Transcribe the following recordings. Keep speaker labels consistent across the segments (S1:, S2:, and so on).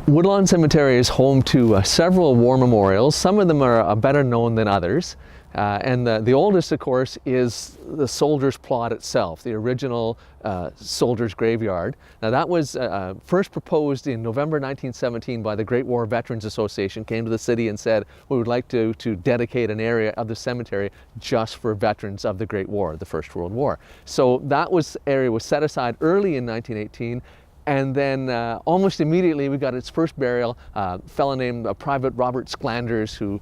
S1: Woodlawn Cemetery is home to several war memorials. Some of them are better known than others. And the oldest, of course, is the Soldier's Plot itself, the original Soldier's Graveyard. Now that was first proposed in November 1917 by the Great War Veterans Association, came to the city and said, we would like to dedicate an area of the cemetery just for veterans of the Great War, the First World War. So that area was set aside early in 1918. And then almost immediately we got its first burial, a fellow named Private Robert Sklanders, who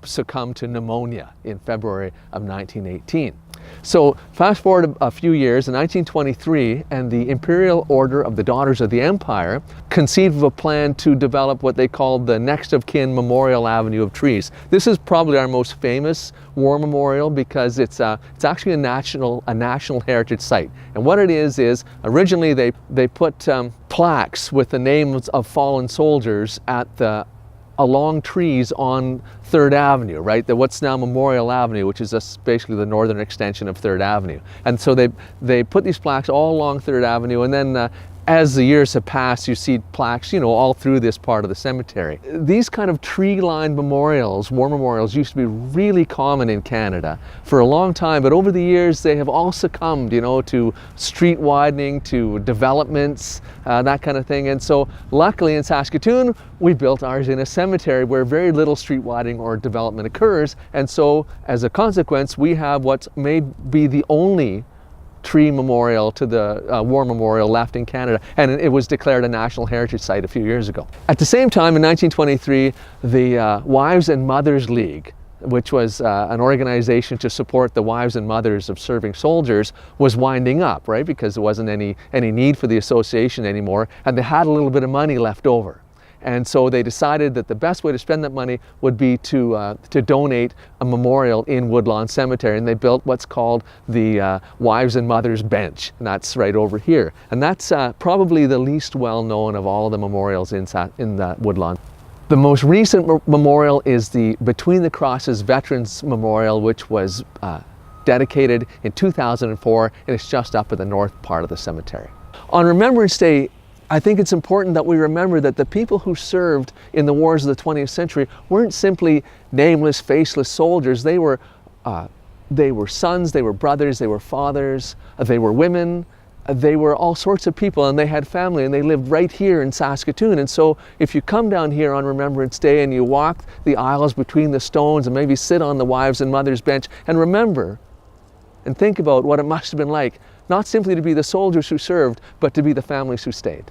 S1: succumbed to pneumonia in February of 1918. So fast forward a few years, in 1923, and the Imperial Order of the Daughters of the Empire conceived of a plan to develop what they called the Next of Kin Memorial Avenue of Trees. This is probably our most famous war memorial because it's actually a national heritage site. And what it is originally they put plaques with the names of fallen soldiers along trees on 3rd Avenue, right? What's now Memorial Avenue, which is basically the northern extension of 3rd Avenue. And so they put these plaques all along 3rd Avenue, and then as the years have passed, you see plaques, all through this part of the cemetery. These kind of tree-lined memorials, war memorials, used to be really common in Canada for a long time, but over the years they have all succumbed, to street widening, to developments, that kind of thing. And so luckily in Saskatoon, we built ours in a cemetery where very little street widening or development occurs. And so as a consequence, we have what may be the only tree memorial to the war memorial left in Canada, and it was declared a National Heritage Site a few years ago. At the same time, in 1923, the Wives and Mothers League, which was an organization to support the wives and mothers of serving soldiers, was winding up, right? Because there wasn't any need for the association anymore, and they had a little bit of money left over. And so they decided that the best way to spend that money would be to donate a memorial in Woodlawn Cemetery. And they built what's called the Wives and Mothers Bench. And that's right over here. And that's probably the least well known of all of the memorials in Woodlawn. The most recent memorial is the Between the Crosses Veterans Memorial, which was dedicated in 2004, and it's just up at the north part of the cemetery. On Remembrance Day, I think it's important that we remember that the people who served in the wars of the 20th century weren't simply nameless, faceless soldiers. They were sons, they were brothers, they were fathers, they were women, they were all sorts of people, and they had family, and they lived right here in Saskatoon. And so if you come down here on Remembrance Day and you walk the aisles between the stones and maybe sit on the Wives and Mothers Bench and remember and think about what it must have been like, not simply to be the soldiers who served, but to be the families who stayed.